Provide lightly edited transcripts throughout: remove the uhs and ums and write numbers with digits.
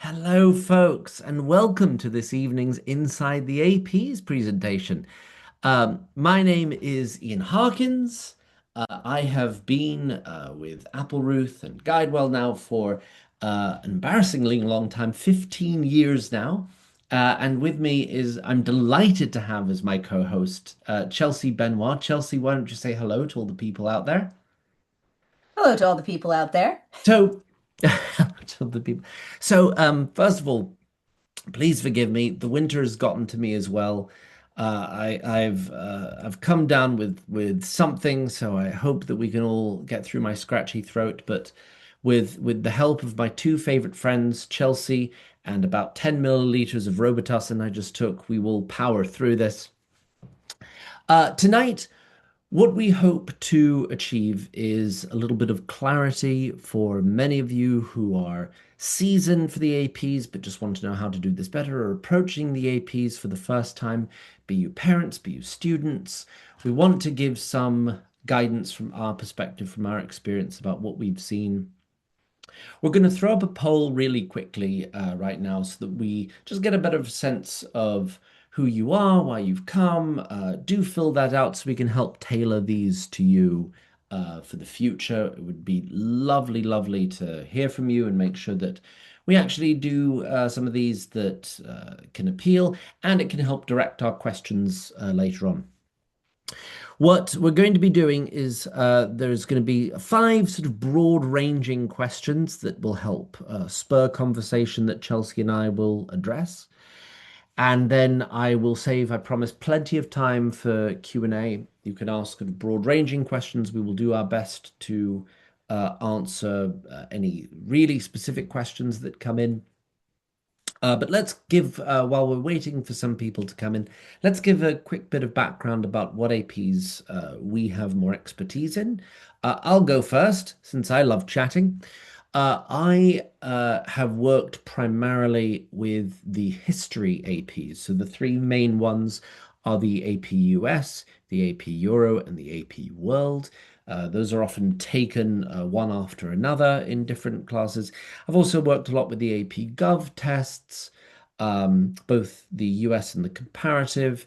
Hello, folks, and welcome to this evening's Inside the AP's presentation. My name is Ian Harkins. I have been with Applerouth and Guidewell now for an embarrassingly long time, 15 years now. And with me I'm delighted to have as my co-host Chelsea Benoit. Chelsea, why don't you say hello to all the people out there? Hello to all the people out there. So, to the people. First of all, please forgive me. The winter has gotten to me as well. I've come down with something, so I hope that we can all get through my scratchy throat. But with the help of my two favorite friends, Chelsea, and about 10 milliliters of Robitussin I just took, we will power through this. Tonight, what we hope to achieve is a little bit of clarity for many of you who are seasoned for the APs but just want to know how to do this better or approaching the APs for the first time, be you parents, be you students. We want to give some guidance from our perspective, from our experience about what we've seen. We're going to throw up a poll really quickly right now so that we just get a better sense of who you are, why you've come. Do fill that out so we can help tailor these to you for the future. It would be lovely, lovely to hear from you and make sure that we actually do some of these that can appeal, and it can help direct our questions later on. What we're going to be doing is there's going to be five sort of broad-ranging questions that will help spur conversation that Chelsea and I will address. And then I will save, I promise, plenty of time for Q&A. You can ask broad-ranging questions. We will do our best to answer any really specific questions that come in. But let's give, while we're waiting for some people to come in, let's give a quick bit of background about what APs we have more expertise in. I'll go first, since I love chatting. I have worked primarily with the history APs. So the three main ones are the AP US, the AP Euro, and the AP World. Those are often taken one after another in different classes. I've also worked a lot with the AP Gov tests, both the US and the comparative,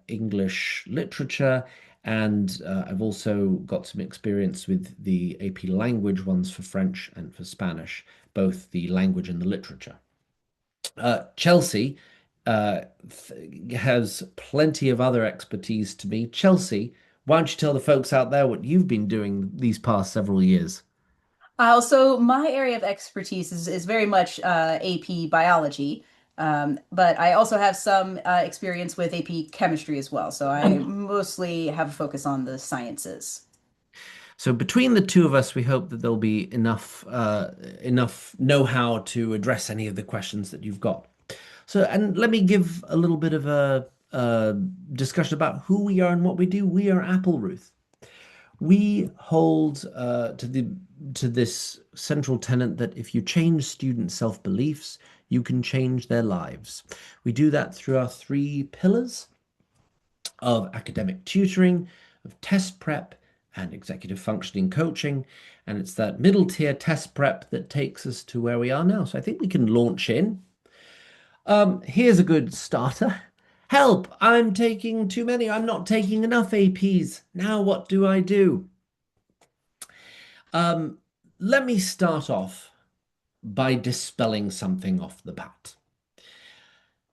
English literature, and I've also got some experience with the AP language ones for French and for Spanish, both the language and the literature. Chelsea has plenty of other expertise to me. Chelsea, why don't you tell the folks out there what you've been doing these past several years? So my area of expertise is very much AP biology, but I also have some experience with AP chemistry as well. So I mostly have a focus on the sciences. So between the two of us, we hope that there'll be enough know-how to address any of the questions that you've got. So, and let me give a little bit of a discussion about who we are and what we do. We are Applerouth. We hold to this central tenet that if you change student self-beliefs, you can change their lives. We do that through our three pillars of academic tutoring, of test prep, and executive functioning coaching. And it's that middle tier test prep that takes us to where we are now. So I think we can launch in. Here's a good starter. Help! I'm taking too many. I'm not taking enough APs. Now what do I do? Um, Let me start off by dispelling something off the bat.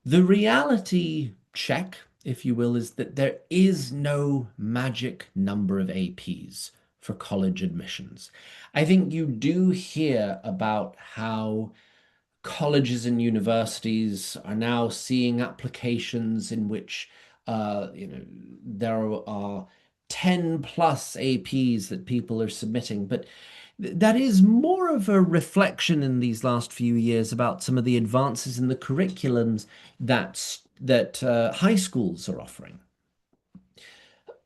The reality check, if you will, is that there is no magic number of APs for college admissions. I think you do hear about how colleges and universities are now seeing applications in which there are 10 plus APs that people are submitting, but that is more of a reflection in these last few years about some of the advances in the curriculums that high schools are offering.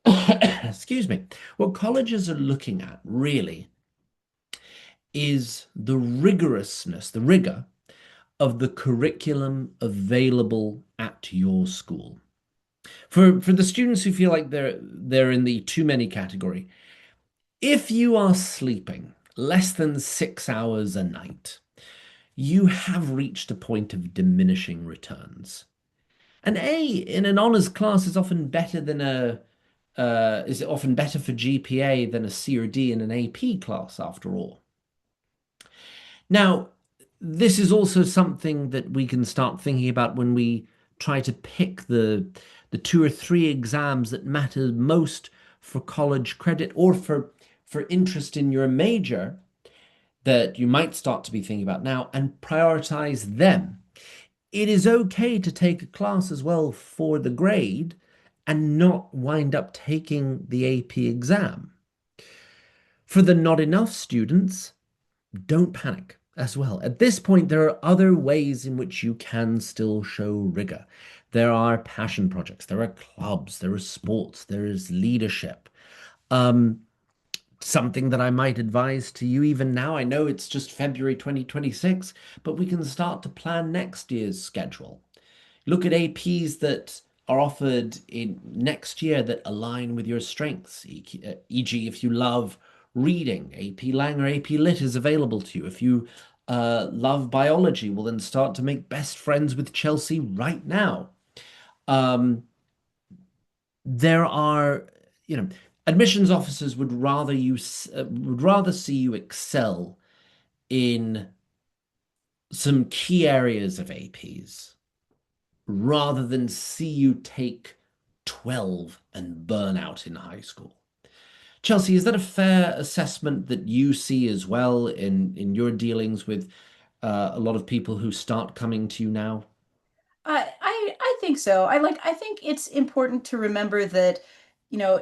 Excuse me. What colleges are looking at really is the rigorousness, the rigor of the curriculum available at your school. For the students who feel like they're in the too many category, if you are sleeping less than 6 hours a night, you have reached a point of diminishing returns. An A in an honors class is often better than a is often better for GPA than a C or D in an AP class, after all. Now, this is also something that we can start thinking about when we try to pick the two or three exams that matter most for college credit or for interest in your major that you might start to be thinking about now and prioritize them. It is okay to take a class as well for the grade and not wind up taking the AP exam. For the not enough students, don't panic as well. At this point, there are other ways in which you can still show rigor. There are passion projects, there are clubs, there is sports, there is leadership. Um, Something that I might advise to you even now, I know it's just February 2026, but we can start to plan next year's schedule. Look at APs that are offered in next year that align with your strengths, e.g., if you love reading, AP Lang or AP Lit is available to you. If you love biology, well, then start to make best friends with Chelsea right now. Um, there are, you know, admissions officers would rather would rather see you excel in some key areas of APs rather than see you take 12 and burn out in high school. Chelsea, is that a fair assessment that you see as well in your dealings with a lot of people who start coming to you now? I think so. I think it's important to remember that,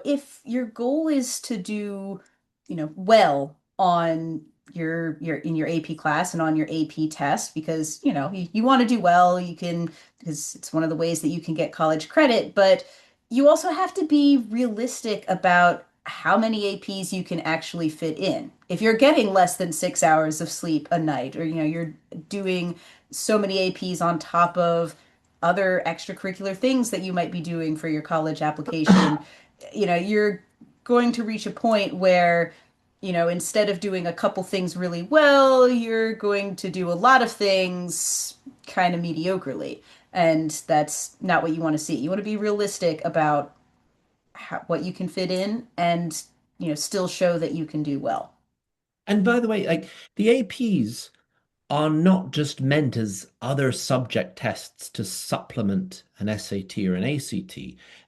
if your goal is to do, well on your in your AP class and on your AP test, because, you want to do well, you can, because it's one of the ways that you can get college credit, but you also have to be realistic about how many APs you can actually fit in. If you're getting less than 6 hours of sleep a night, or you're doing so many APs on top of other extracurricular things that you might be doing for your college application, you're going to reach a point where, instead of doing a couple things really well, you're going to do a lot of things kind of mediocrely. And that's not what you want to see. You want to be realistic about what you can fit in and, still show that you can do well. And by the way, like the APs are not just meant as other subject tests to supplement an SAT or an ACT.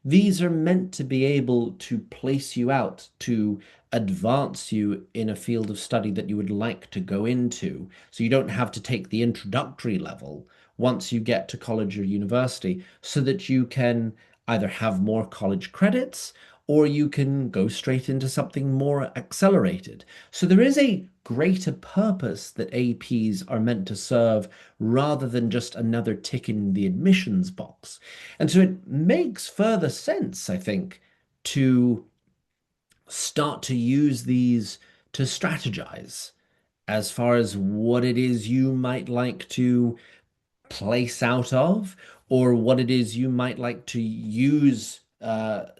These are meant to be able to place you out, to advance you in a field of study that you would like to go into. So you don't have to take the introductory level once you get to college or university, so that you can either have more college credits or you can go straight into something more accelerated. So there is a greater purpose that APs are meant to serve rather than just another tick in the admissions box. And so it makes further sense, I think, to start to use these to strategize as far as what it is you might like to place out of, or what it is you might like to use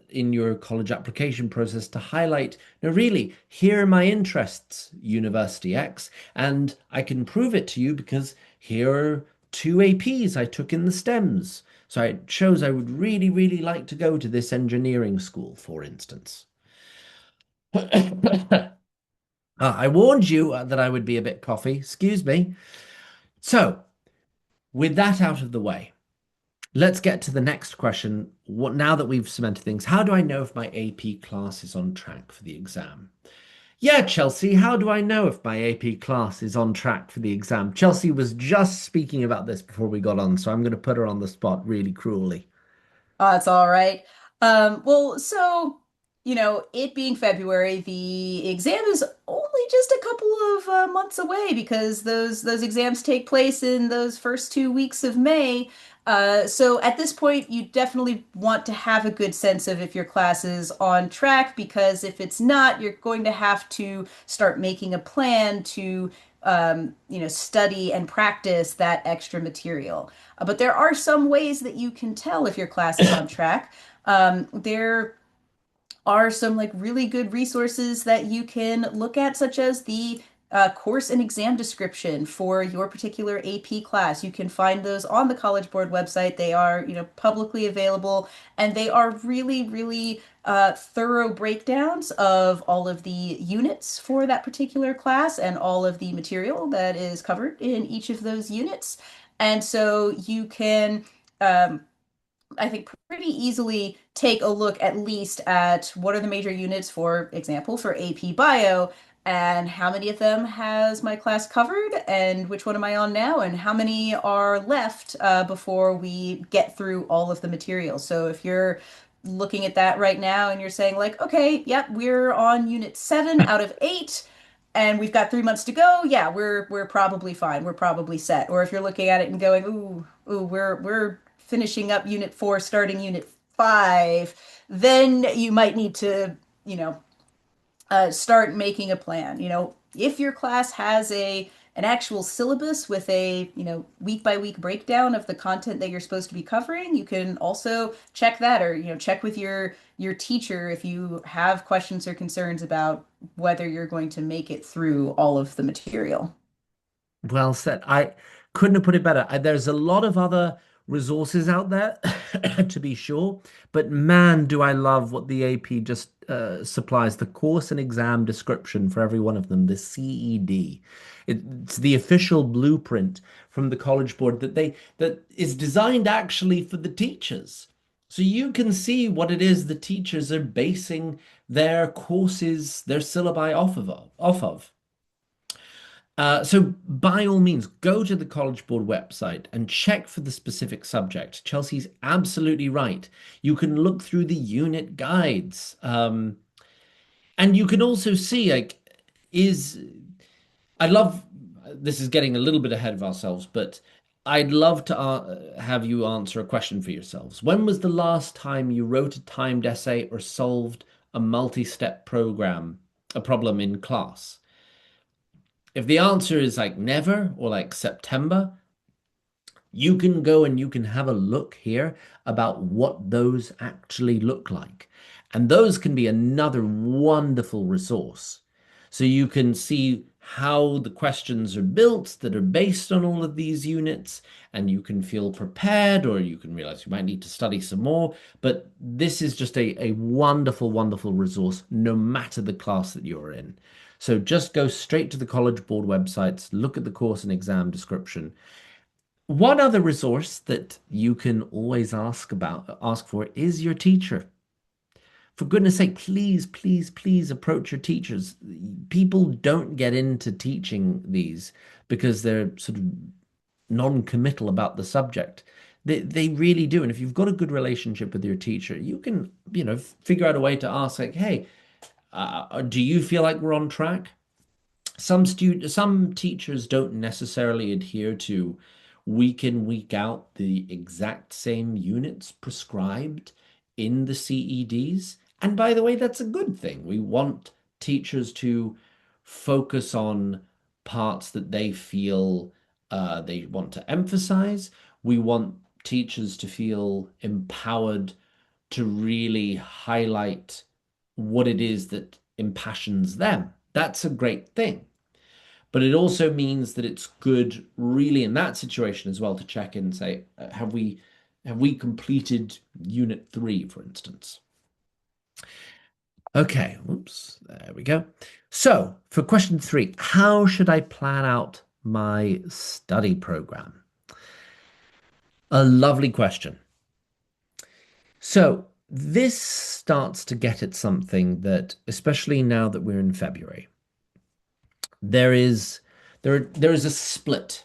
in your college application process to highlight, no, really, here are my interests, University X, and I can prove it to you because here are two APs I took in the STEMs. So it shows I would really, really like to go to this engineering school, for instance. I warned you that I would be a bit coffee. Excuse me. So, with that out of the way, let's get to the next question. What now that we've cemented things, how do I know if my AP class is on track for the exam? Yeah, Chelsea, how do I know if my AP class is on track for the exam? Chelsea was just speaking about this before we got on, so I'm going to put her on the spot really cruelly. It's all right. Well, so, it being February, the exam is only just a couple of months away because those exams take place in those first 2 weeks of May. So at this point, you definitely want to have a good sense of if your class is on track, because if it's not, you're going to have to start making a plan to study and practice that extra material. But there are some ways that you can tell if your class is on track. There are some like really good resources that you can look at, such as the course and exam description for your particular AP class. You can find those on the College Board website. They are, publicly available, and they are really, really thorough breakdowns of all of the units for that particular class and all of the material that is covered in each of those units. And so you can um, I think pretty easily take a look at least at what are the major units, for example, for AP Bio, and how many of them has my class covered, and which one am I on now, and how many are left before we get through all of the material. So if you're looking at that right now and you're saying like, okay, yep, we're on unit 7 out of 8. And we've got 3 months to go. Yeah, we're probably fine. We're probably set. Or if you're looking at it and going, ooh, we're finishing up unit 4, starting unit 5, then you might need to, you know, start making a plan. If your class has an actual syllabus with a, week by week breakdown of the content that you're supposed to be covering, you can also check that, or, check with your teacher if you have questions or concerns about whether you're going to make it through all of the material. Well said. I couldn't have put it better. There's a lot of other resources out there, to be sure, but man, do I love what the AP just supplies, the course and exam description for every one of them, the CED. It's the official blueprint from the College Board that is designed actually for the teachers. So you can see what it is the teachers are basing their courses, their syllabi off of. So by all means, go to the College Board website and check for the specific subject. Chelsea's absolutely right. You can look through the unit guides. And you can also see, like, is I love this is getting a little bit ahead of ourselves, but I'd love to have you answer a question for yourselves. When was the last time you wrote a timed essay or solved a multi-step a problem in class? If the answer is like never or like September, you can go and you can have a look here about what those actually look like. And those can be another wonderful resource. So you can see how the questions are built that are based on all of these units, and you can feel prepared, or you can realize you might need to study some more. But this is just a wonderful, wonderful resource, no matter the class that you're in. So just go straight to the College Board websites, look at the course and exam description. One other resource that you can always ask for is your teacher. For goodness sake, please, please, please approach your teachers. People don't get into teaching these because they're sort of non-committal about the subject. They really do. And if you've got a good relationship with your teacher, you can, figure out a way to ask like, hey, do you feel like we're on track? Some teachers don't necessarily adhere to week in, week out the exact same units prescribed in the CEDs. And by the way, that's a good thing. We want teachers to focus on parts that they feel they want to emphasize. We want teachers to feel empowered to really highlight what it is that impassions them. That's a great thing. But it also means that it's good, really, in that situation as well, to check in and say, have we completed Unit 3, for instance? Okay, oops, there we go. So for question 3, how should I plan out my study program? A lovely question. So this starts to get at something that, especially now that we're in February, there is there is a split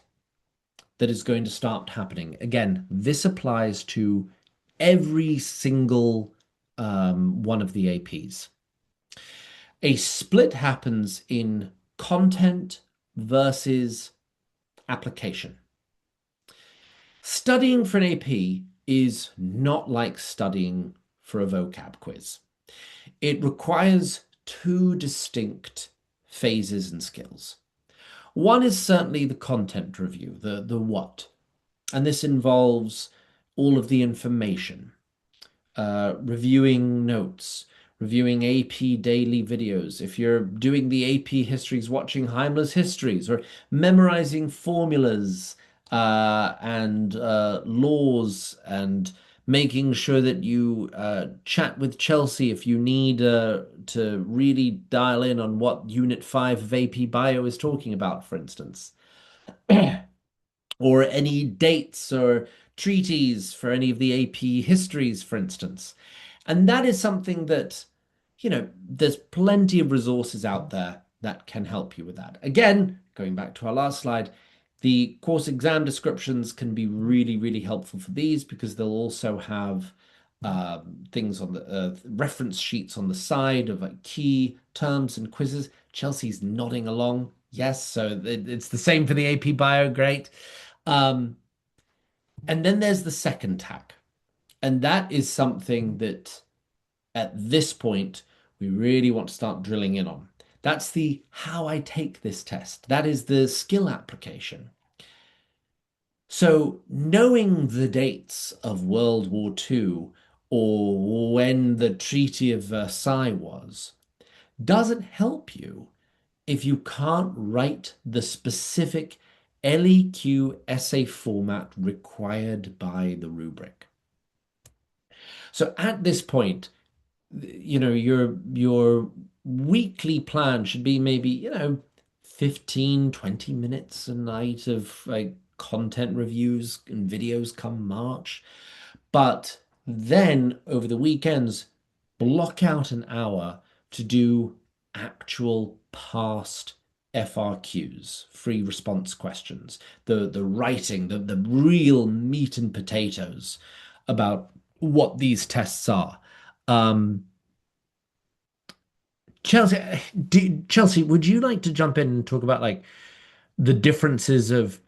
that is going to start happening. Again, this applies to every single one of the APs. A split happens in content versus application. Studying for an AP is not like studying for a vocab quiz. It requires two distinct phases and skills. One is certainly the content review, the what. And this involves all of the information, reviewing notes, reviewing AP daily videos, if you're doing the AP histories, watching Heimler's histories, or memorizing formulas and laws, and making sure that you chat with Chelsea if you need to really dial in on what Unit 5 of AP Bio is talking about, for instance, or any dates or treaties for any of the AP histories, for instance. And that is something that, there's plenty of resources out there that can help you with that. Again, going back to our last slide, the course exam descriptions can be really, really helpful for these because they'll also have things on the reference sheets on the side of like key terms and quizzes. Chelsea's nodding along. Yes, so it's the same for the AP Bio. Great. Um, and then there's the second tack, and that is something that at this point we really want to start drilling in on. That's the how I take this test. That is the skill application. So, knowing the dates of World War II or when the Treaty of Versailles was doesn't help you if you can't write the specific LEQ essay format required by the rubric. So at this point, your weekly plan should be maybe, 15, 20 minutes a night of like content reviews and videos come March. But then over the weekends, block out an hour to do actual past FRQs, free response questions, the writing, the real meat and potatoes about what these tests are. Um, Chelsea, would you like to jump in and talk about like the differences of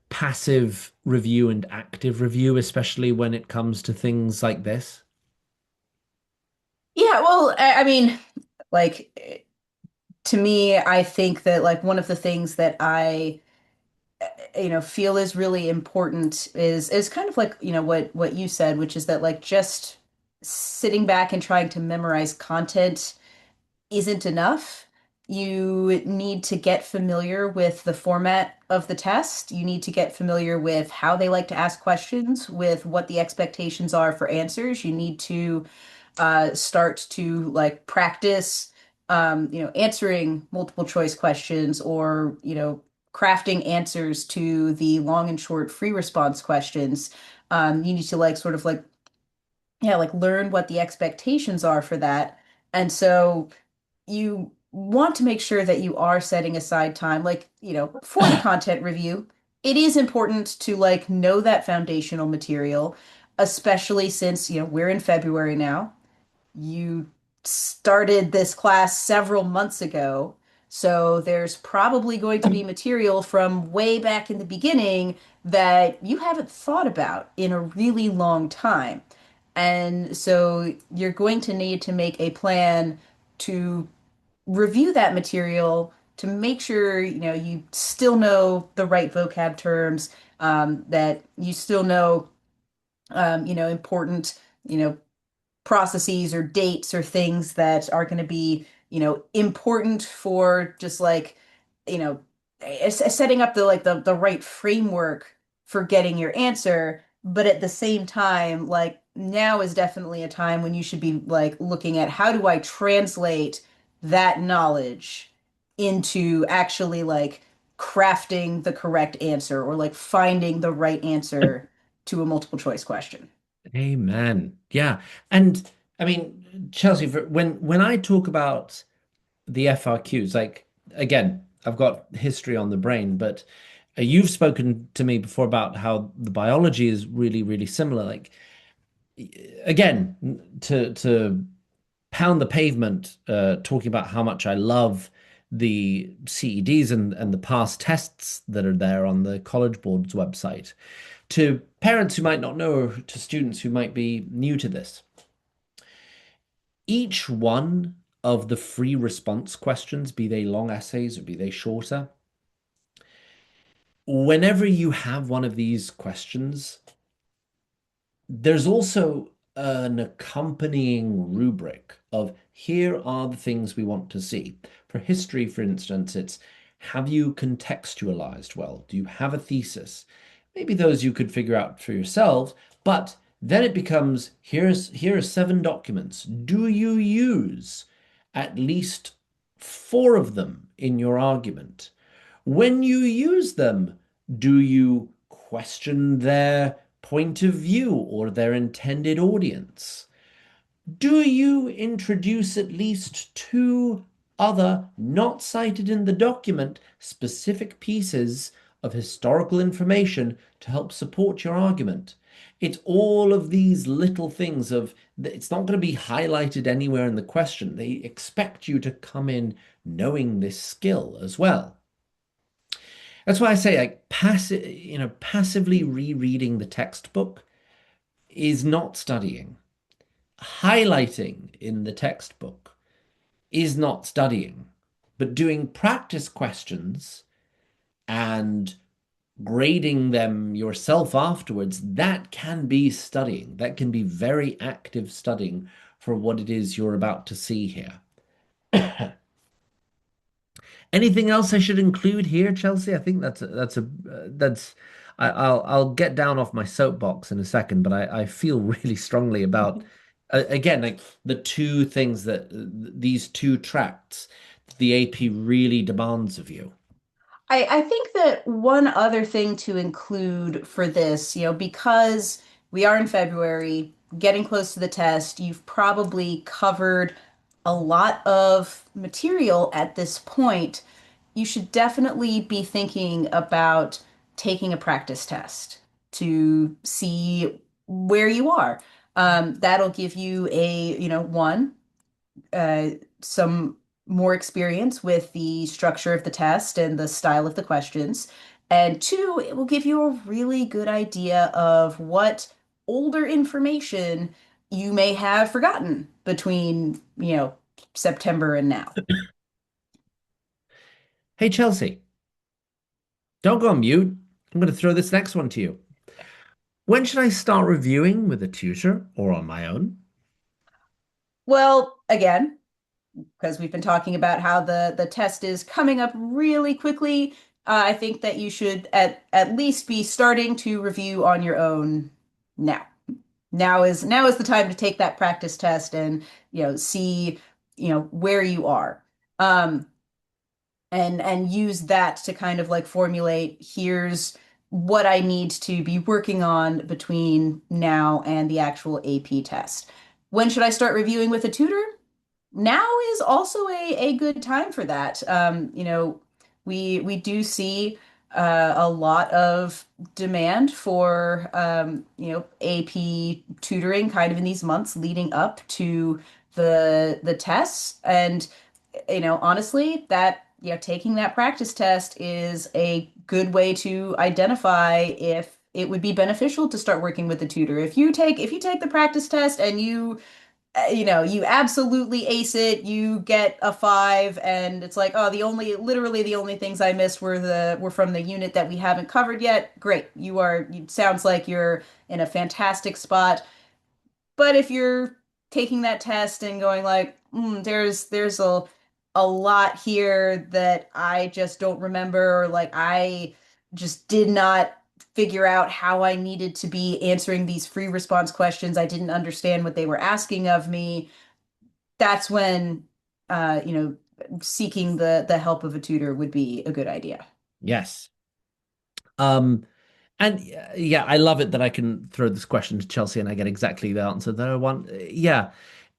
passive review and active review, especially when it comes to things like this? Yeah, well, I mean, like to me, I think that like one of the things that I feel is really important is kind of like what you said, which is that like just sitting back and trying to memorize content isn't enough. You need to get familiar with the format of the test. You need to get familiar with how they like to ask questions, with what the expectations are for answers. You need to start to like practice, answering multiple choice questions or, crafting answers to the long and short free response questions. You need to like sort of like, yeah, like learn what the expectations are for that. And so you want to make sure that you are setting aside time, like, for the content review. It is important to like know that foundational material, especially since, we're in February now. You started this class several months ago, so there's probably going to be material from way back in the beginning that you haven't thought about in a really long time. And so you're going to need to make a plan to review that material to make sure you still know the right vocab terms, that you still know important processes or dates or things that are going to be, important for just like, you know, setting up the like the right framework for getting your answer. But at the same time, like now is definitely a time when you should be like looking at how do I translate that knowledge into actually like crafting the correct answer or like finding the right answer to a multiple choice question. Amen. Yeah. And I mean, Chelsea, when I talk about the FRQs, like again, I've got history on the brain, but you've spoken to me before about how the biology is really, really similar. Like again, to pound the pavement, talking about how much I love the CEDs and the past tests that are there on the College Board's website. To parents who might not know, or to students who might be new to this, each one of the free response questions, be they long essays or be they shorter, whenever you have one of these questions, there's also an accompanying rubric of here are the things we want to see. For history, for instance, it's have you contextualized well? Do you have a thesis? Maybe those you could figure out for yourselves, but then it becomes here are 7 documents. Do you use at least 4 of them in your argument? When you use them, do you question their point of view or their intended audience? Do you introduce at least 2 other, not cited in the document, specific pieces of historical information to help support your argument? It's all of these little things of it's not going to be highlighted anywhere in the question. They expect you to come in knowing this skill as well. That's why I say like passively rereading the textbook is not studying. Highlighting in the textbook is not studying. But doing practice questions and grading them yourself afterwards, that can be studying. That can be very active studying for what it is you're about to see here. Anything else I should include here, Chelsea? I think that's I'll get down off my soapbox in a second, but I feel really strongly about again like the 2 things that these 2 tracts the AP really demands of you. I think that one other thing to include for this, because we are in February, getting close to the test, you've probably covered a lot of material at this point. You should definitely be thinking about taking a practice test to see where you are. That'll give you uh, some more experience with the structure of the test and the style of the questions. And 2, it will give you a really good idea of what older information you may have forgotten between, September and now. Hey Chelsea, don't go on mute. I'm going to throw this next one to you. When should I start reviewing with a tutor or on my own? Well, again, because we've been talking about how the test is coming up really quickly, I think that you should at least be starting to review on your own now. Now is the time to take that practice test and see where you are. Um, and use that to kind of like formulate here's what I need to be working on between now and the actual AP test. When should I start reviewing with a tutor? Now is also a good time for that. We do see a lot of demand for AP tutoring kind of in these months leading up to the tests. And honestly, that taking that practice test is a good way to identify if it would be beneficial to start working with a tutor. If you take the practice test and you absolutely ace it, you get a 5, and it's like, oh, literally the only things I missed were from the unit that we haven't covered yet. Great. It sounds like you're in a fantastic spot. But if you're taking that test and going like, there's a lot here that I just don't remember, or like I just did not figure out how I needed to be answering these free response questions. I didn't understand what they were asking of me. That's when uh, you know, seeking the help of a tutor would be a good idea. Yes. Um, and yeah, I love it that I can throw this question to Chelsea and I get exactly the answer that I want. Yeah,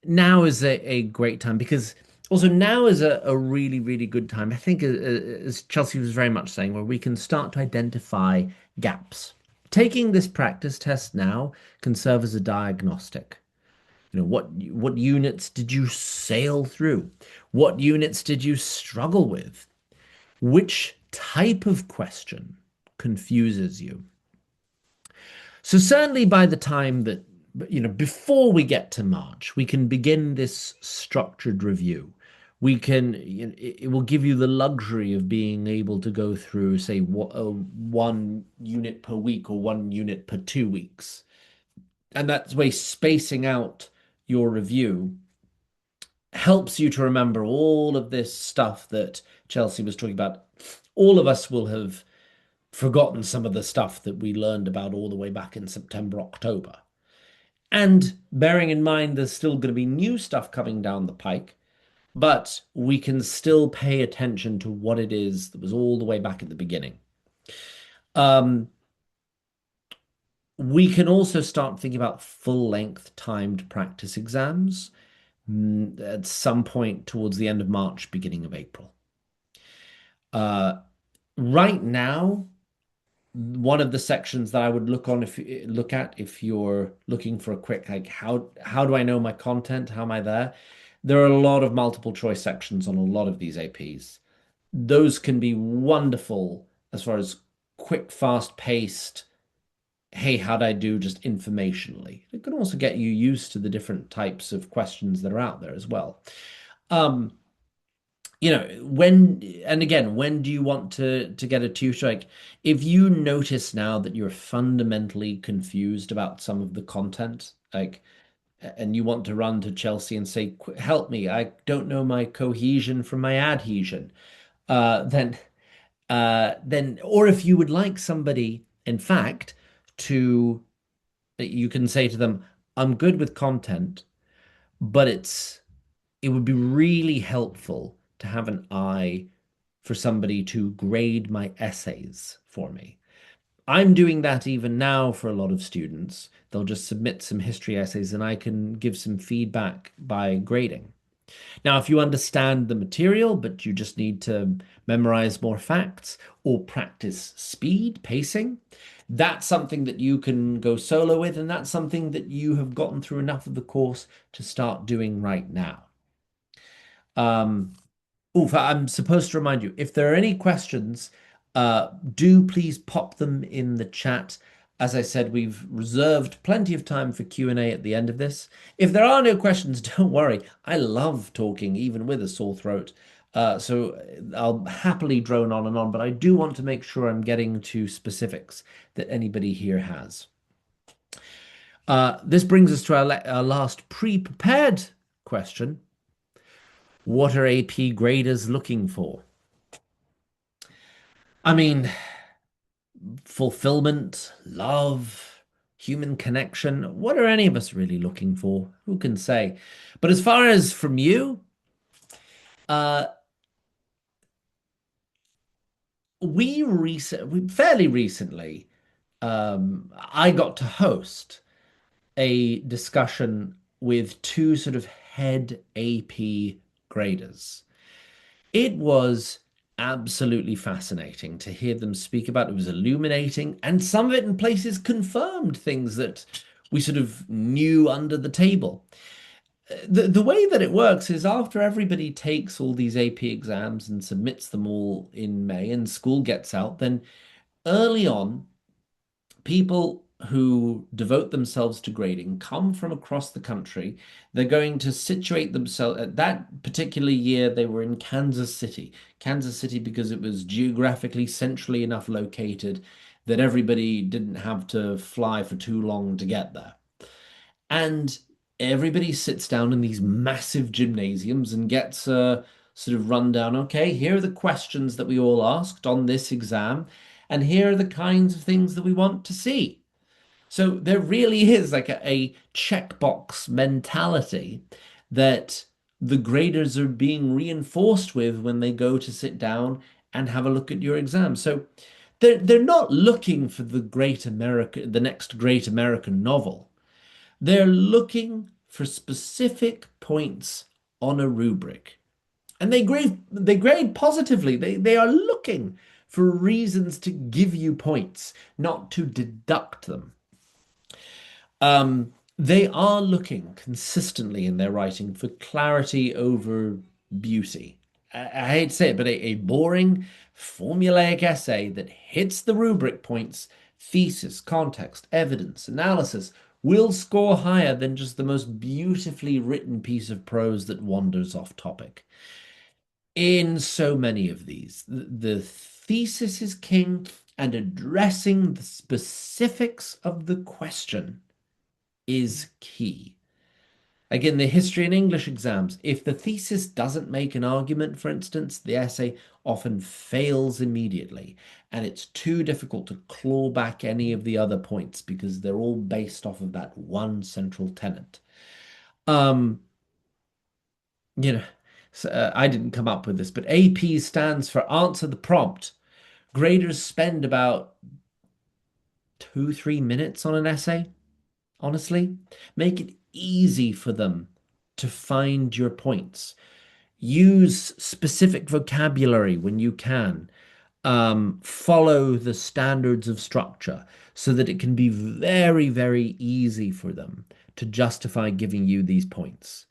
now is a great time because also now is a really, really good time. I think, as Chelsea was very much saying, where we can start to identify gaps. Taking this practice test now can serve as a diagnostic. What units did you sail through? What units did you struggle with? Which type of question confuses you? So certainly by the time that, before we get to March, we can begin this structured review. It will give you the luxury of being able to go through, say, 1 unit per week or 1 unit per 2 weeks. And that way, spacing out your review helps you to remember all of this stuff that Chelsea was talking about. All of us will have forgotten some of the stuff that we learned about all the way back in September, October. And bearing in mind there's still going to be new stuff coming down the pike, but we can still pay attention to what it is that was all the way back at the beginning. Um, we can also start thinking about full-length timed practice exams at some point towards the end of March, beginning of April. Uh, right now, one of the sections that I would look at if you're looking for a quick like how do I know my content? How am I there? There are a lot of multiple choice sections on a lot of these APs. Those can be wonderful as far as quick, fast paced. Hey, how'd I do just informationally? It can also get you used to the different types of questions that are out there as well. Um, when and again, when do you want to get a tutor? Like, if you notice now that you're fundamentally confused about some of the content, like, and you want to run to Chelsea and say, Help me, I don't know my cohesion from my adhesion," then or if you would like somebody, in fact, to you can say to them, "I'm good with content, but it would be really helpful to have an eye for somebody to grade my essays for me." I'm doing that even now for a lot of students. They'll just submit some history essays and I can give some feedback by grading. Now, if you understand the material, but you just need to memorize more facts or practice speed, pacing, that's something that you can go solo with, and that's something that you have gotten through enough of the course to start doing right now. Um, Oof, I'm supposed to remind you, if there are any questions, do please pop them in the chat. As I said, we've reserved plenty of time for Q&A at the end of this. If there are no questions, don't worry. I love talking, even with a sore throat. So I'll happily drone on and on, but I do want to make sure I'm getting to specifics that anybody here has. This brings us to our last pre-prepared question. What are AP graders looking for? I mean, fulfillment, love, human connection. What are any of us really looking for? Who can say? But as far as from you, uh, fairly recently, I got to host a discussion with two sort of head AP graders. It was absolutely fascinating to hear them speak about. It was illuminating, and some of it in places confirmed things that we sort of knew under the table. The way that it works is after everybody takes all these AP exams and submits them all in May and school gets out, then early on, people who devote themselves to grading come from across the country. They're going to situate themselves at that particular year. They were in Kansas City because it was geographically centrally enough located that everybody didn't have to fly for too long to get there. And everybody sits down in these massive gymnasiums and gets a sort of rundown. Okay, here are the questions that we all asked on this exam, and here are the kinds of things that we want to see. So there really is like a checkbox mentality that the graders are being reinforced with when they go to sit down and have a look at your exam. So they're not looking for the next great American novel. They're looking for specific points on a rubric. And they grade positively. They are looking for reasons to give you points, not to deduct them. They are looking consistently in their writing for clarity over beauty. I hate to say it, but a boring, formulaic essay that hits the rubric points, thesis, context, evidence, analysis, will score higher than just the most beautifully written piece of prose that wanders off topic. In so many of these, the thesis is king, and addressing the specifics of the question is key. Again, the history and English exams, if the thesis doesn't make an argument, for instance, the essay often fails immediately, and it's too difficult to claw back any of the other points because they're all based off of that one central tenet. Um, you know, I didn't come up with this, but AP stands for answer the prompt. Graders spend about 2, 3 minutes on an essay, honestly. Make it easy for them to find your points. Use specific vocabulary when you can. Follow the standards of structure so that it can be very, very easy for them to justify giving you these points.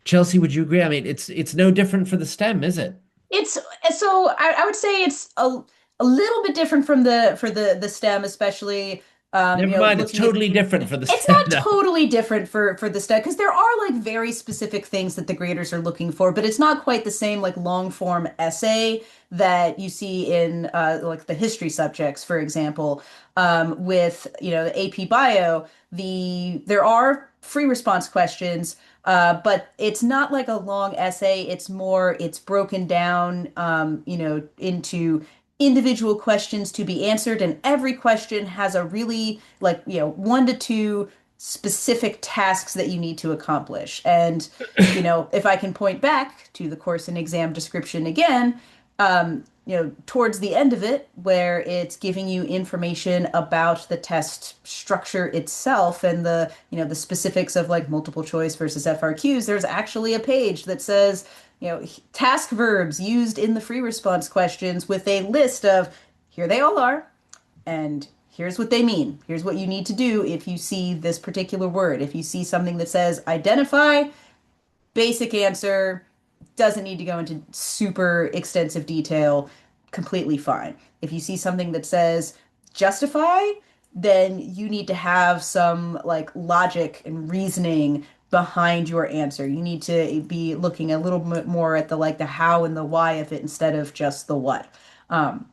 Chelsea, would you agree? I mean, it's no different for the STEM, is it? It's so I would say it's a little bit different from the for the STEM, especially Never mind, it's looking at totally different for the it's STEM not now. totally different for the STEM because there are like very specific things that the graders are looking for, but it's not quite the same like long form essay that you see in like the history subjects, for example. With the AP Bio, there are free response questions. But it's not like a long essay. It's broken down, into individual questions to be answered, and every question has a really like, 1 to 2 specific tasks that you need to accomplish. And, if I can point back to the course and exam description again, towards the end of it, where it's giving you information about the test structure itself and the specifics of like multiple choice versus FRQs, there's actually a page that says, task verbs used in the free response questions with a list of here they all are, and here's what they mean. Here's what you need to do if you see this particular word. If you see something that says identify, basic answer, doesn't need to go into super extensive detail, completely fine. If you see something that says justify, then you need to have some like logic and reasoning behind your answer. You need to be looking a little bit more at the how and the why of it instead of just the what. Um,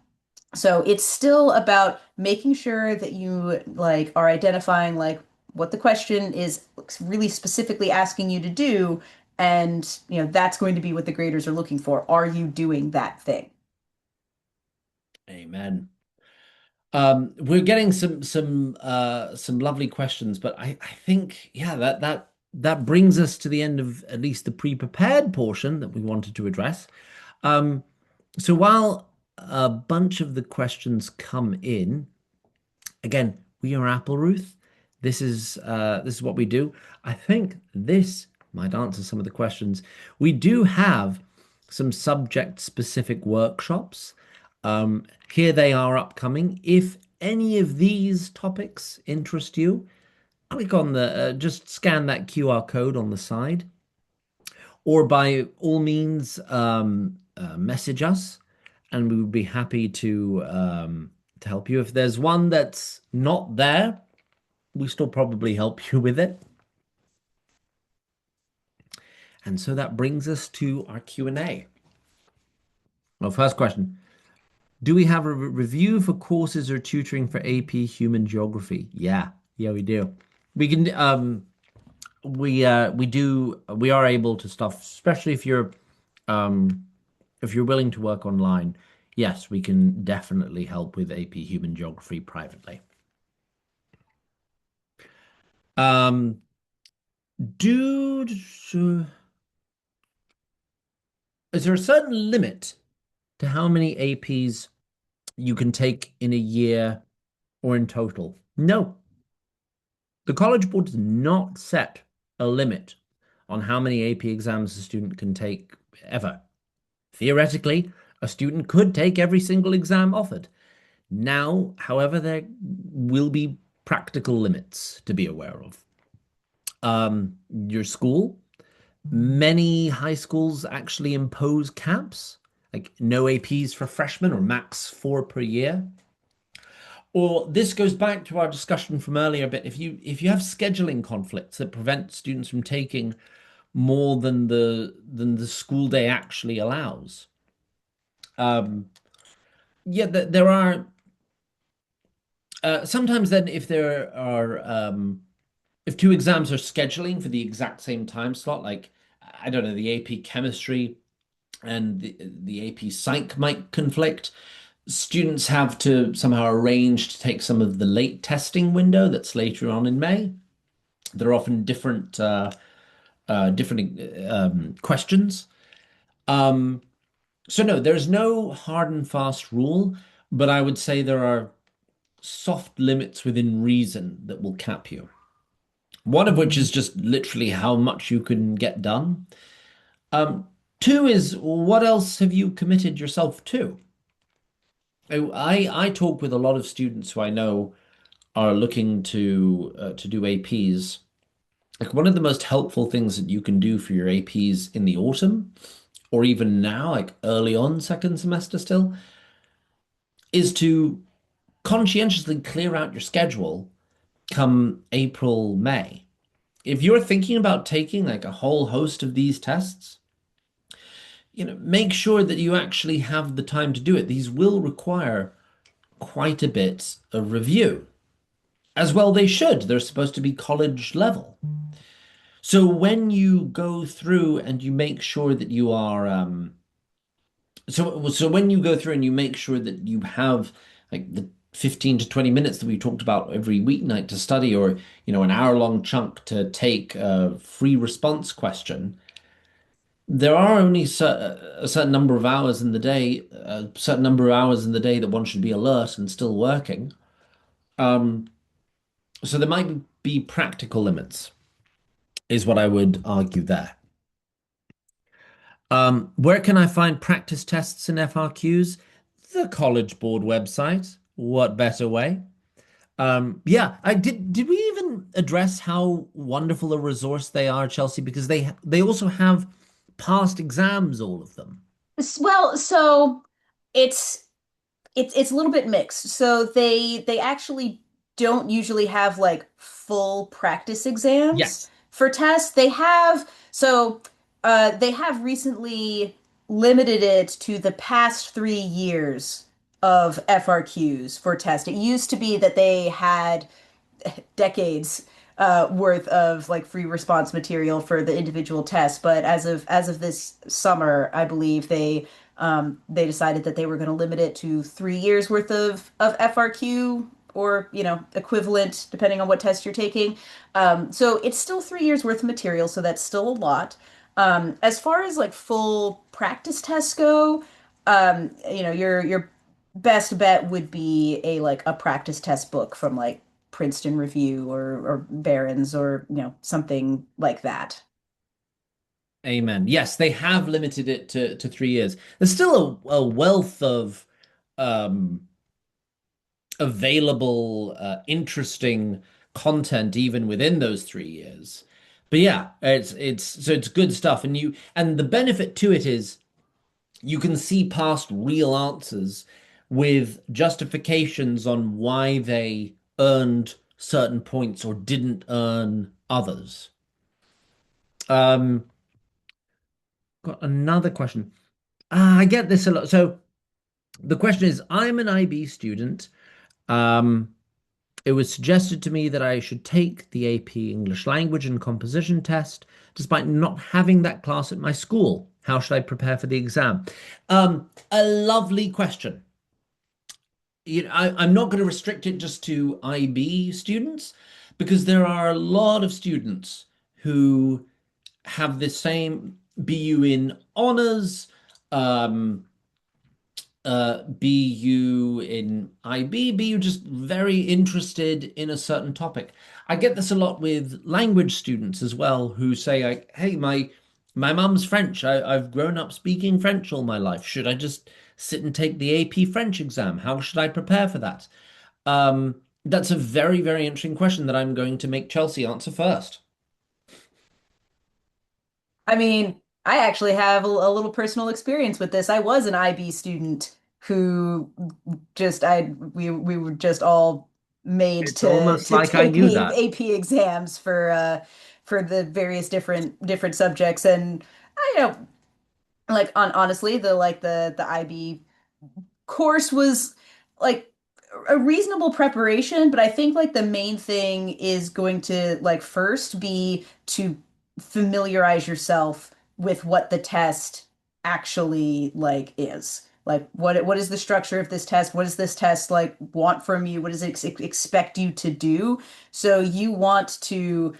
so it's still about making sure that you like are identifying like what the question is really specifically asking you to do, and that's going to be what the graders are looking for. Are you doing that thing? Amen. We're getting some lovely questions, but I think yeah that brings us to the end of at least the pre-prepared portion that we wanted to address. Um, so while a bunch of the questions come in, again, we are Applerouth. This is what we do. I think this might answer some of the questions. We do have some subject-specific workshops. Here they are upcoming. If any of these topics interest you, click on just scan that QR code on the side, or by all means, message us, and we would be happy to help you. If there's one that's not there, we still probably help you with it. And so that brings us to our Q&A. Well, first question. Do we have a review for courses or tutoring for AP Human Geography? Yeah, we do. We can we are able to stuff, especially if you're willing to work online. Yes, we can definitely help with AP Human Geography privately. Um, do is there a certain limit to how many APs you can take in a year or in total? No. The College Board does not set a limit on how many AP exams a student can take ever. Theoretically, a student could take every single exam offered. Now, however, there will be practical limits to be aware of. Your school, many high schools actually impose caps, like no APs for freshmen or max 4 per year. Or this goes back to our discussion from earlier, but if you have scheduling conflicts that prevent students from taking more than the school day actually allows, um, yeah, there are sometimes then if there are if two exams are scheduling for the exact same time slot, like I don't know, the AP chemistry and the AP psych might conflict, students have to somehow arrange to take some of the late testing window that's later on in May. There are often different questions. Um, so no, there's no hard and fast rule, but I would say there are soft limits within reason that will cap you. One of which is just literally how much you can get done. Um, Two is what else have you committed yourself to? I talk with a lot of students who I know are looking to do APs. Like one of the most helpful things that you can do for your APs in the autumn, or even now, like early on second semester still, is to conscientiously clear out your schedule come April, May. If you're thinking about taking like a whole host of these tests, make sure that you actually have the time to do it. These will require quite a bit of review. As well, they should. They're supposed to be college level. So when you go through and you make sure that you are so when you go through and you make sure that you have like the 15 to 20 minutes that we talked about every weeknight to study, or an hour-long chunk to take a free response question, there are only a certain number of hours in the day, a certain number of hours in the day that one should be alert and still working. Um, so there might be practical limits, is what I would argue there. Where can I find practice tests and FRQs? The College Board website. What better way? Yeah, I did. Did we even address how wonderful a resource they are, Chelsea? Because they also have past exams, all of them. Well, so it's it's a little bit mixed. So they actually don't usually have like full practice exams Yes. for tests. They have recently limited it to the past 3 years of FRQs for test. It used to be that they had decades worth of like free response material for the individual tests. But as of this summer, I believe they decided that they were going to limit it to 3 years worth of FRQ or equivalent depending on what test you're taking. So it's still 3 years worth of material, so that's still a lot. As far as like full practice tests go, your best bet would be a practice test book from like Princeton Review or Barron's or something like that. Amen. Yes, they have limited it to 3 years. There's still a wealth of um, available, interesting content even within those 3 years. But yeah, it's good stuff, and the benefit to it is you can see past real answers with justifications on why they earned certain points or didn't earn others. Um, Got another question. I get this a lot. So the question is, I'm an IB student. Um, it was suggested to me that I should take the AP English Language and Composition test, despite not having that class at my school. How should I prepare for the exam? A lovely question. I'm not going to restrict it just to IB students because there are a lot of students who have the same BU in honors, um, BU in IB, BU just very interested in a certain topic. I get this a lot with language students as well who say, like, hey, my mum's French. I've grown up speaking French all my life. Should I just sit and take the AP French exam? How should I prepare for that? That's a very, very interesting question that I'm going to make Chelsea answer first. I mean, I actually have a little personal experience with this. I was an IB student who just I we were just all made It's to almost to like I take knew the that. AP exams for the various different subjects. And I like honestly the IB course was like a reasonable preparation, but I think like the main thing is going to like first be to familiarize yourself with what the test actually like is. Like what is the structure of this test? What does this test like want from you? What does it expect you to do? So you want to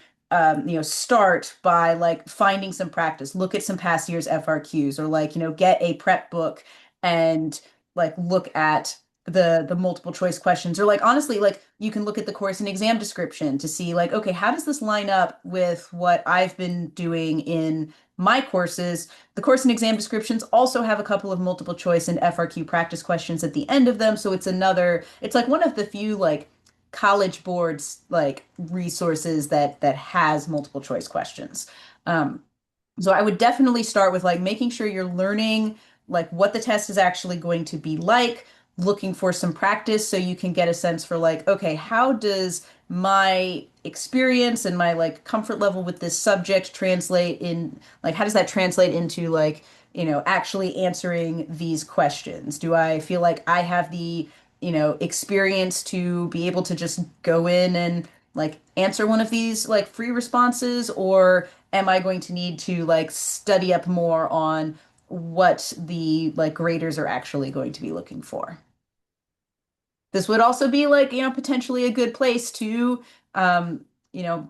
start by like finding some practice, look at some past year's FRQs, or like, get a prep book and like look at the multiple choice questions, or like honestly like you can look at the course and exam description to see like, okay, how does this line up with what I've been doing in my courses. The course and exam descriptions also have a couple of multiple choice and FRQ practice questions at the end of them, so it's like one of the few like college boards like resources that has multiple choice questions. um so I would definitely start with like making sure you're learning like what the test is actually going to be like, looking for some practice so you can get a sense for like, okay, how does my experience and my like comfort level with this subject translate in like how does that translate into like, actually answering these questions? Do I feel like I have the, experience to be able to just go in and like answer one of these like free responses, or am I going to need to like study up more on what the like graders are actually going to be looking for? This would also be like, potentially a good place to, um, you know,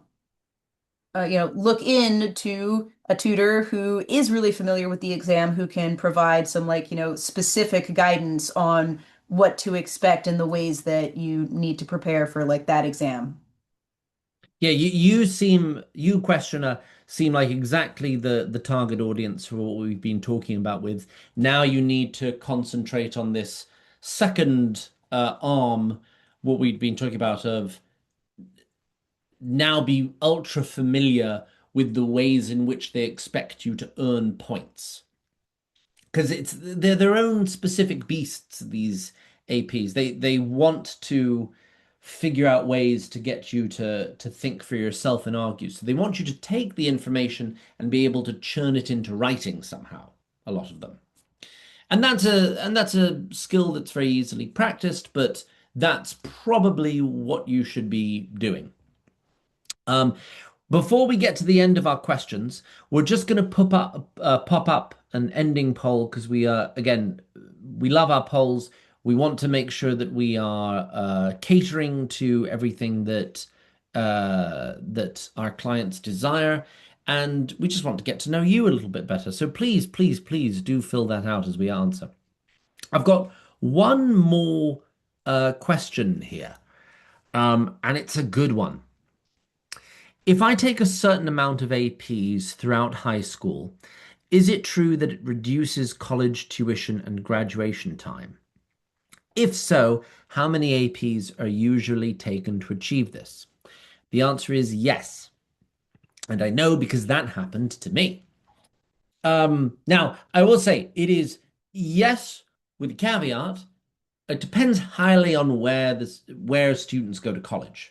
look into a tutor who is really familiar with the exam, who can provide some like, specific guidance on what to expect and the ways that you need to prepare for like that exam. Yeah, you questioner seem like exactly the target audience for what we've been talking about with now you need to concentrate on this second arm, what we've been talking about of now be ultra familiar with the ways in which they expect you to earn points. Because they're their own specific beasts, these APs. They want to figure out ways to get you to think for yourself and argue. So they want you to take the information and be able to churn it into writing somehow, a lot of them. And that's a skill that's very easily practiced, but that's probably what you should be doing. Um, Before we get to the end of our questions, we're just going to pop up an ending poll because again, we love our polls. We want to make sure that we are catering to everything that our clients desire, and we just want to get to know you a little bit better. So please, please, please do fill that out as we answer. I've got one more question here, and it's a good one. If I take a certain amount of APs throughout high school, is it true that it reduces college tuition and graduation time? If so, how many APs are usually taken to achieve this? The answer is yes. And I know because that happened to me. Now, I will say it is yes with a caveat. It depends highly on where students go to college.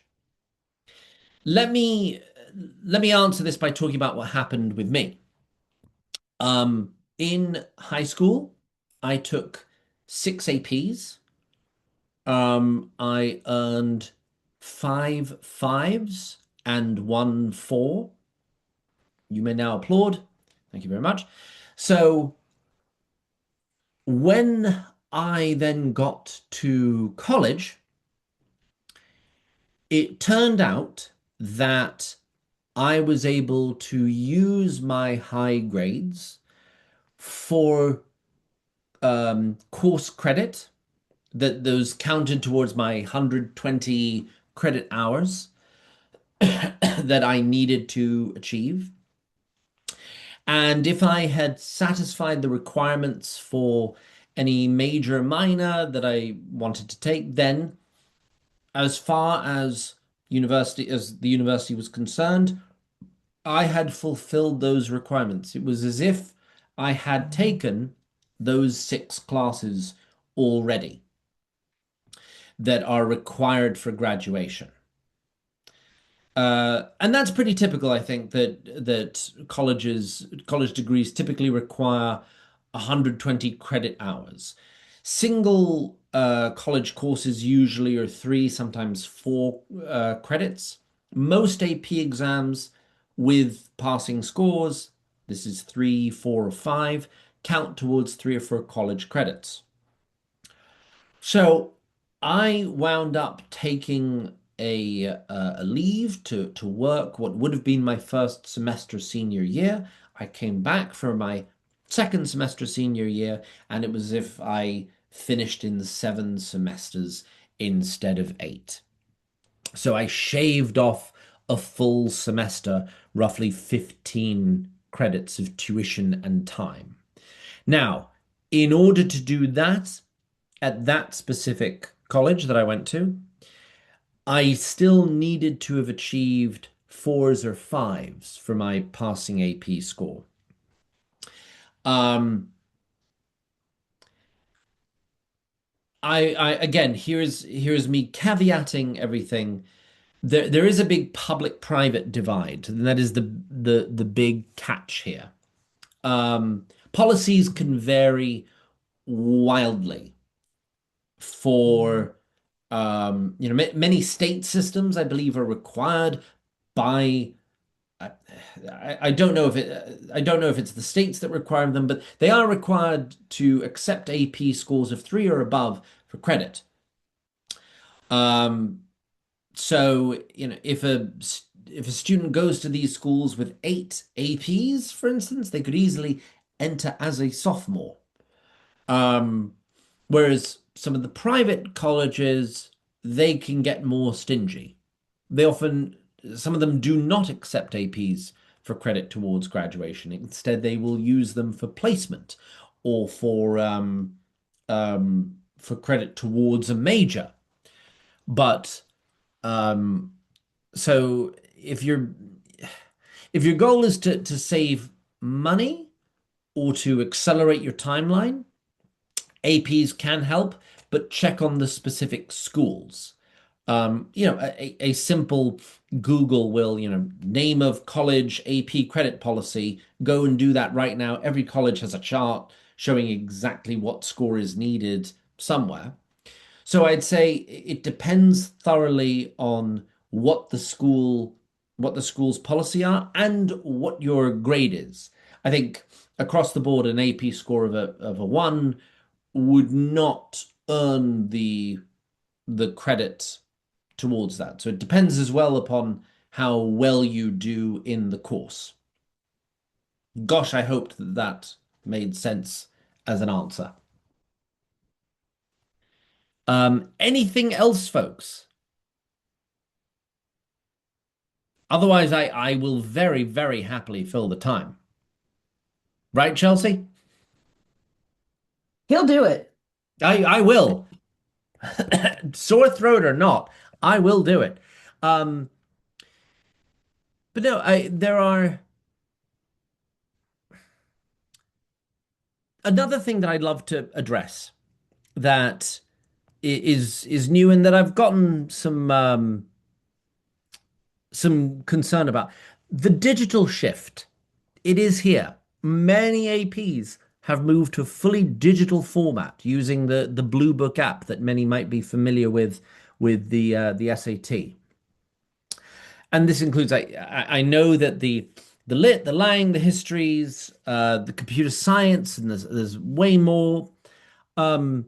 Let me let me answer this by talking about what happened with me. In high school, I took six APs. I earned five fives and one four. You may now applaud. Thank you very much. So when I then got to college, it turned out that I was able to use my high grades for course credit that those counted towards my 120 credit hours that I needed to achieve. And if I had satisfied the requirements for any major or minor that I wanted to take, then as far as the university was concerned, I had fulfilled those requirements. It was as if I had taken those six classes already that are required for graduation. And that's pretty typical, I think, that college degrees typically require 120 credit hours. Single college courses usually are three, sometimes four credits. Most AP exams with passing scores, this is three, four, or five, count towards three or four college credits. So I wound up taking a leave to work what would have been my first semester senior year. I came back for my second semester senior year, and it was as if I finished in 7 semesters instead of 8. So I shaved off a full semester, roughly 15 credits of tuition and time. Now, in order to do that, at that specific college that I went to, I still needed to have achieved fours or fives for my passing AP score. Um, I again, here's me caveating everything. There is a big public-private divide, and that is the big catch here. Policies can vary wildly for many state systems, I believe, are required by I, I don't know if I don't know if it's the states that require them, but they are required to accept AP scores of three or above for credit. Um, so if a student goes to these schools with 8 APs, for instance, they could easily enter as a sophomore. Um, Whereas some of the private colleges, they can get more stingy. They often, some of them do not accept APs for credit towards graduation. Instead, they will use them for placement or for credit towards a major. But um, so if your goal is to save money or to accelerate your timeline, APs can help, but check on the specific schools. A simple Google will, name of college AP credit policy. Go and do that right now. Every college has a chart showing exactly what score is needed somewhere. So I'd say it depends thoroughly on what the school's policy are and what your grade is. I think across the board, an AP score of a one would not earn the credit towards that. So it depends as well upon how well you do in the course. Gosh, I hoped that that made sense as an answer. Anything else, folks? Otherwise, I will very, very happily fill the time. Right, Chelsea? He'll do it. I will. Sore throat or not, I will do it. Um, but no, there are another thing that I'd love to address that is new and that I've gotten some concern about. The digital shift. It is here. Many APs have moved to a fully digital format using the Blue Book app that many might be familiar with the SAT. And this includes I know that the lit, the lang, the histories, the computer science, and there's way more. Um,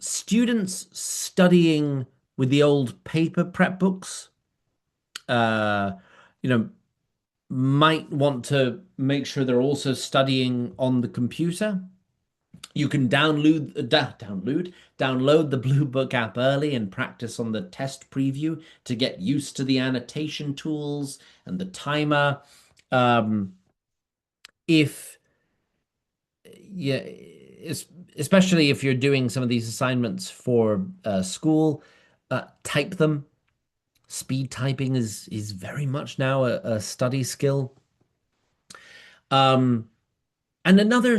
Students studying with the old paper prep books, uh, you know, might want to make sure they're also studying on the computer. You can download the Blue Book app early and practice on the test preview to get used to the annotation tools and the timer. Um, if yeah, especially if you're doing some of these assignments for school, type them. Speed typing is very much now a study skill. Um, and another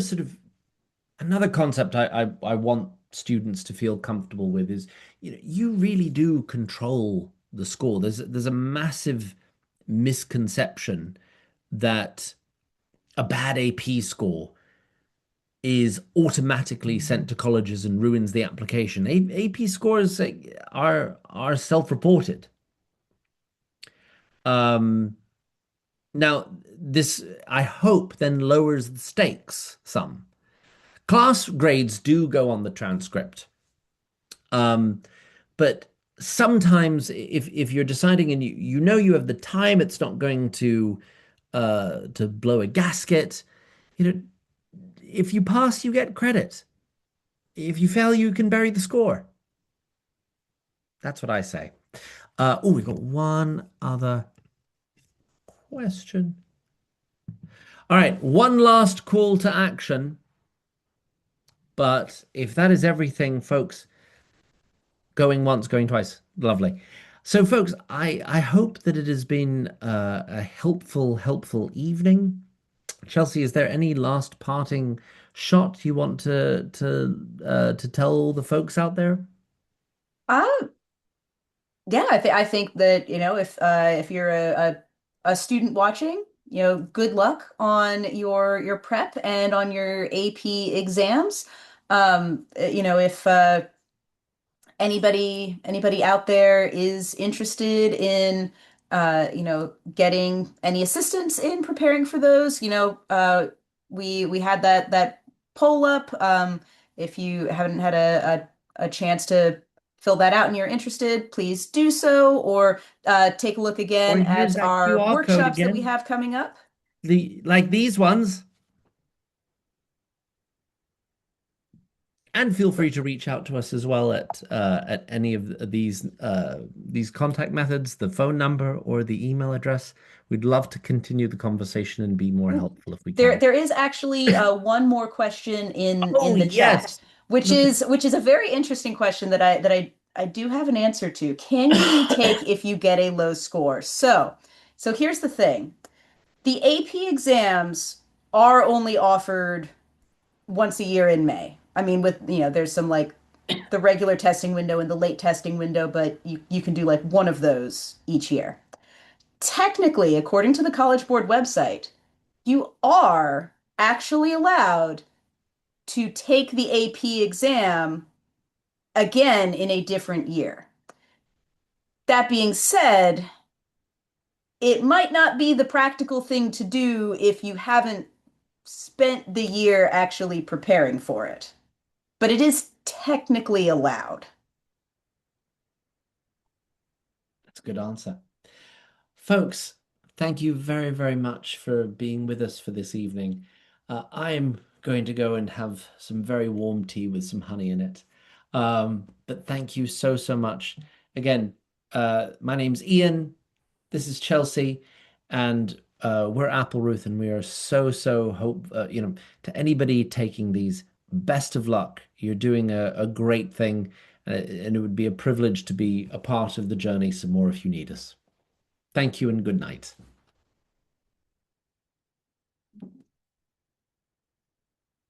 concept I want students to feel comfortable with is, you really do control the score. There's a massive misconception that a bad AP score is automatically sent to colleges and ruins the application. AP scores are self-reported. Um, Now, this I hope then lowers the stakes some. Class grades do go on the transcript. Um, but sometimes if you're deciding and you know you have the time, it's not going to blow a gasket. You know, if you pass, you get credit. If you fail, you can bury the score. That's what I say. Oh, we've got one other question. All right, one last call to action. But if that is everything, folks, going once, going twice, lovely. So, folks, I hope that it has been a helpful evening. Chelsea, is there any last parting shot you want to tell the folks out there? Uh, yeah, I think that, if you're a student watching, good luck on your prep and on your AP exams. If anybody out there is interested in getting any assistance in preparing for those, we had that poll up. If you haven't had a chance to fill that out and you're interested, please do so, or take a look Or again use at that our QR code workshops that we again, have coming up. like these ones. And feel free to reach out to us as well at any of these contact methods, the phone number or the email address. We'd love to continue the conversation and be more Ooh. helpful if we There, can. there is actually one more question Oh in the chat, yes. which Look at is a very interesting question that I do have an answer to. Can you retake if you get a low score? So here's the thing. The AP exams are only offered once a year in May. I mean, there's some like the regular testing window and the late testing window, but you can do like one of those each year. Technically, according to the College Board website, you are actually allowed to take the AP exam again in a different year. That being said, it might not be the practical thing to do if you haven't spent the year actually preparing for it. But it is technically allowed. that's a good answer. Folks, thank you very much for being with us for this evening. I am going to go and have some very warm tea with some honey in it. But thank you so much. Again, my name's Ian. This is Chelsea, and we're Applerouth, and we are so hope to anybody taking these, best of luck. You're doing a great thing, and it would be a privilege to be a part of the journey some more if you need us. Thank you and good night.